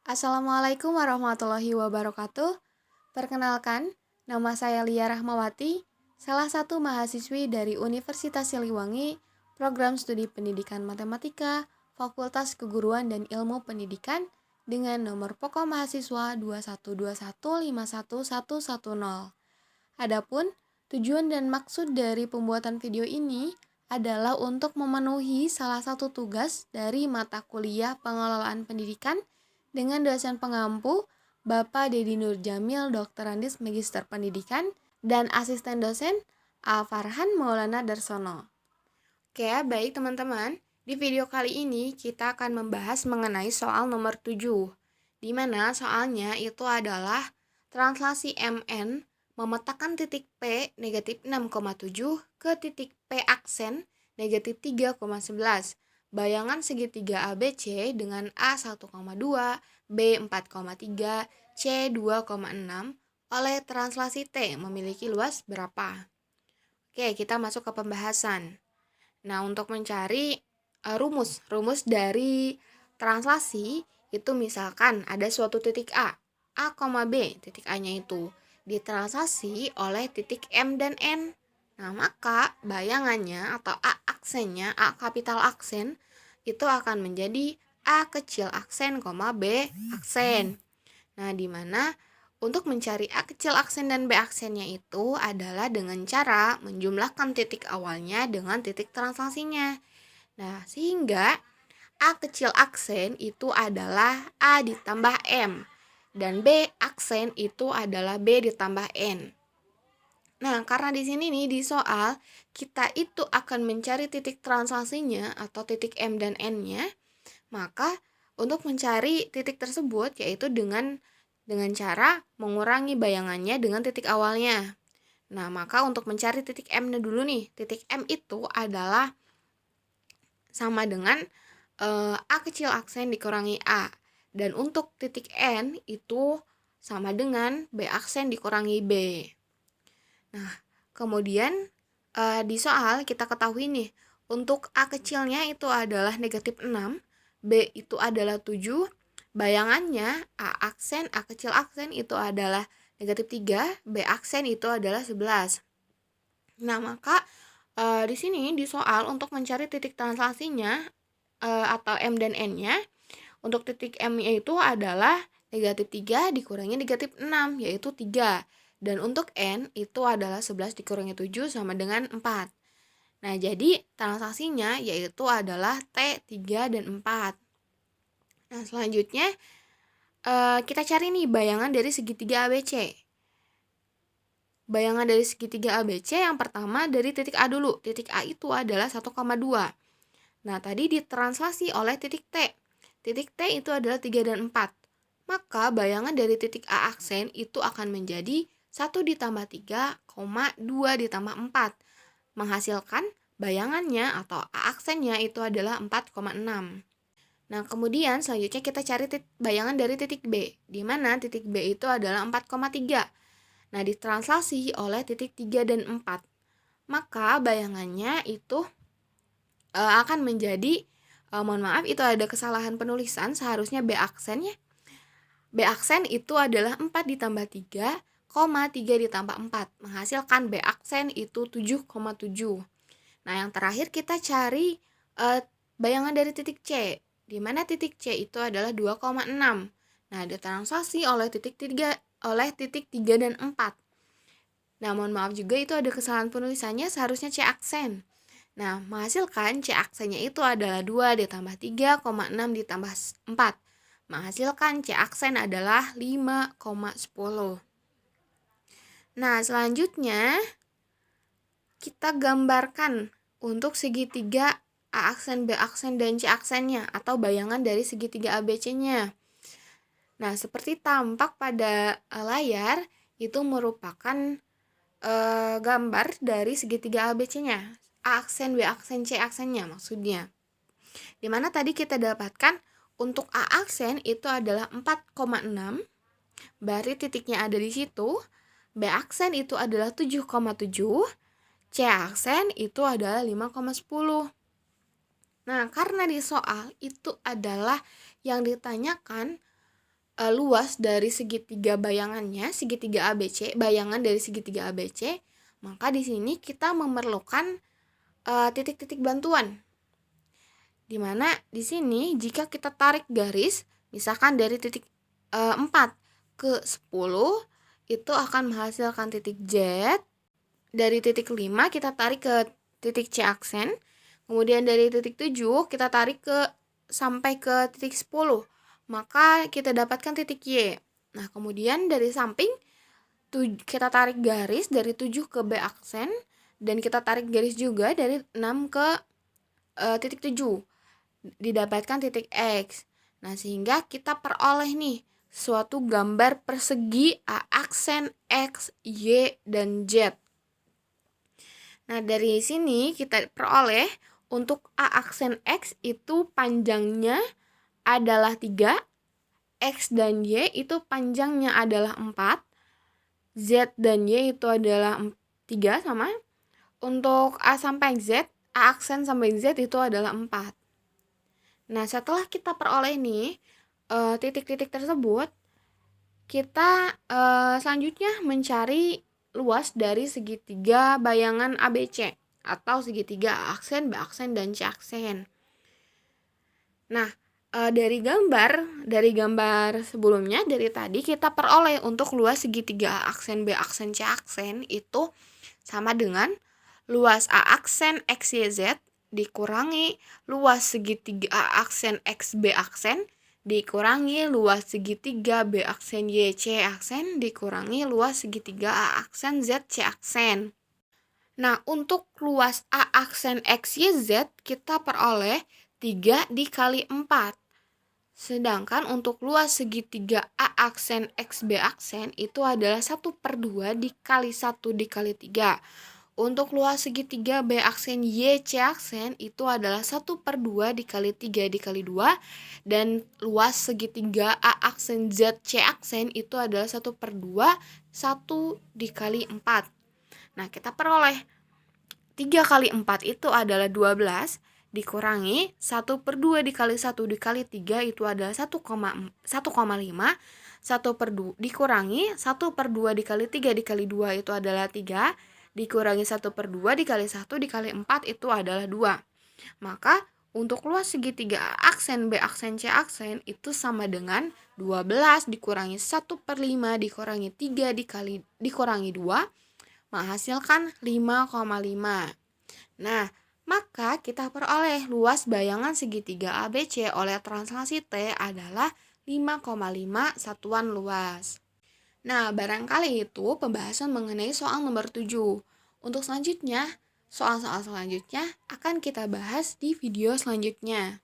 Assalamualaikum warahmatullahi wabarakatuh. Perkenalkan, nama saya Lia Rahmawati, salah satu mahasiswi dari Universitas Siliwangi, Program Studi Pendidikan Matematika, Fakultas Keguruan dan Ilmu Pendidikan dengan nomor pokok mahasiswa 212151110. Adapun tujuan dan maksud dari pembuatan video ini adalah untuk memenuhi salah satu tugas dari mata kuliah Pengelolaan Pendidikan dengan dosen pengampu Bapak Dedi Nurjamil, Doktorandis Magister Pendidikan, dan asisten dosen A. Farhan Maulana Darsono. Oke, baik teman-teman. Di video kali ini kita akan membahas mengenai soal nomor 7, di mana soalnya itu adalah translasi MN memetakan titik P negatif 6,7 ke titik P aksen negatif 3,11. Bayangan segitiga ABC dengan A 1,2, B 4,3, C 2,6 oleh translasi T memiliki luas berapa? Oke, kita masuk ke pembahasan. Nah, untuk mencari rumus dari translasi itu misalkan ada suatu titik A, B, titik A-nya itu ditranslasi oleh titik M dan N. Nah, maka bayangannya atau A aksennya, A kapital aksen, itu akan menjadi A kecil aksen, B aksen. Nah, di mana untuk mencari A kecil aksen dan B aksennya itu adalah dengan cara menjumlahkan titik awalnya dengan titik translasinya. Nah, sehingga A kecil aksen itu adalah A ditambah M, dan B aksen itu adalah B ditambah N. Nah, karena di sini nih di soal kita itu akan mencari titik translasinya atau titik M dan N-nya, maka untuk mencari titik tersebut yaitu dengan cara mengurangi bayangannya dengan titik awalnya. Nah, maka untuk mencari titik M-nya dulu nih, titik M itu adalah sama dengan A kecil aksen dikurangi A. Dan untuk titik N itu sama dengan B aksen dikurangi B. Nah, kemudian di soal kita ketahui nih, untuk A kecilnya itu adalah negatif 6, B itu adalah 7, bayangannya A aksen, A kecil aksen itu adalah negatif 3, B aksen itu adalah 11. Nah, maka di sini di soal untuk mencari titik translasinya atau M dan N-nya, untuk titik M-nya itu adalah negatif 3 dikurangi negatif 6, yaitu 3. Dan untuk N itu adalah 11 dikurangi 7 sama dengan 4. Nah, jadi translasinya yaitu adalah T, 3, dan 4. Nah, selanjutnya kita cari nih bayangan dari segitiga ABC. Bayangan dari segitiga ABC yang pertama dari titik A dulu. Titik A itu adalah 1,2. Nah, tadi ditranslasi oleh titik T. Titik T itu adalah 3 dan 4. Maka bayangan dari titik A aksen itu akan menjadi 1 ditambah 3, 2 ditambah 4. Menghasilkan bayangannya atau A aksennya itu adalah 4,6. Nah, kemudian selanjutnya kita cari bayangan dari titik B, di mana titik B itu adalah 4,3. Nah, ditranslasi oleh titik 3 dan 4. Maka bayangannya itu akan menjadi, mohon maaf itu ada kesalahan penulisan, seharusnya B aksennya. B aksen itu adalah 4 ditambah 3, 3 ditambah 4. Menghasilkan B aksen itu 7,7. Nah, yang terakhir kita cari bayangan dari titik C, di mana titik C itu adalah 2,6. Nah, ditranslasi oleh titik 3 dan 4. Nah, mohon maaf juga itu ada kesalahan penulisannya, seharusnya C aksen. Nah, menghasilkan C aksennya itu adalah 2 ditambah 3,6 ditambah 4. Menghasilkan C aksen adalah 5,10. Nah, selanjutnya kita gambarkan untuk segitiga A aksen, B aksen, dan C aksennya atau bayangan dari segitiga ABC-nya. Nah, seperti tampak pada layar, itu merupakan gambar dari segitiga ABC-nya. A aksen, B aksen, C aksennya maksudnya. Dimana tadi kita dapatkan untuk A aksen itu adalah 4,6, berarti titiknya ada di situ. B aksen itu adalah 7,7, C aksen itu adalah 5,10. Nah, karena di soal itu adalah yang ditanyakan luas dari segitiga bayangannya, segitiga ABC, bayangan dari segitiga ABC, maka di sini kita memerlukan titik-titik bantuan. Dimana di sini jika kita tarik garis, misalkan dari titik 4 ke 10, itu akan menghasilkan titik Z. Dari titik 5 kita tarik ke titik C aksen. Kemudian dari titik 7 kita tarik sampai ke titik 10. Maka kita dapatkan titik Y. Nah, kemudian dari samping kita tarik garis dari 7 ke B aksen. Dan kita tarik garis juga dari 6 ke titik 7. Didapatkan titik X. Nah, sehingga kita peroleh nih suatu gambar persegi A aksen X, Y, dan Z. Nah, dari sini kita peroleh untuk A aksen X itu panjangnya adalah 3, X dan Y itu panjangnya adalah 4, Z dan Y itu adalah 3 sama. Untuk A sampai Z, A aksen sampai Z itu adalah 4. Nah, setelah kita peroleh nih titik-titik tersebut, kita selanjutnya mencari luas dari segitiga bayangan ABC atau segitiga A aksen, B aksen, dan C aksen. Nah, dari gambar sebelumnya, dari tadi kita peroleh untuk luas segitiga A aksen, B aksen, C aksen itu sama dengan luas A aksen X, Y, Z dikurangi luas segitiga A aksen X, B aksen dikurangi luas segitiga B aksen, Y, C aksen dikurangi luas segitiga A aksen, Z, C aksen. Nah, untuk luas A aksen X, Y, Z kita peroleh 3 dikali 4. Sedangkan untuk luas segitiga A aksen X, B aksen itu adalah 1/2 dikali 1 dikali 3. Untuk luas segitiga B aksen, Y, C aksen itu adalah 1/2 dikali 3 dikali 2. Dan luas segitiga A aksen, Z, C aksen itu adalah 1/2 1 dikali 4. Nah, kita peroleh 3 kali 4 itu adalah 12 dikurangi 1/2 dikali 1 dikali 3 itu adalah 1,5. 1/2 dikurangi 1/2 dikali 3 dikali 2 itu adalah 3. Dikurangi 1/2 dikali 1 dikali 4 itu adalah 2. Maka untuk luas segitiga A aksen, B aksen, C aksen itu sama dengan 12 dikurangi 1/5 dikurangi 3 dikurangi 2 menghasilkan 5,5. Nah, maka kita peroleh luas bayangan segitiga ABC oleh translasi T adalah 5,5 satuan luas. Nah, barangkali itu pembahasan mengenai soal nomor 7. Untuk selanjutnya, soal-soal selanjutnya akan kita bahas di video selanjutnya.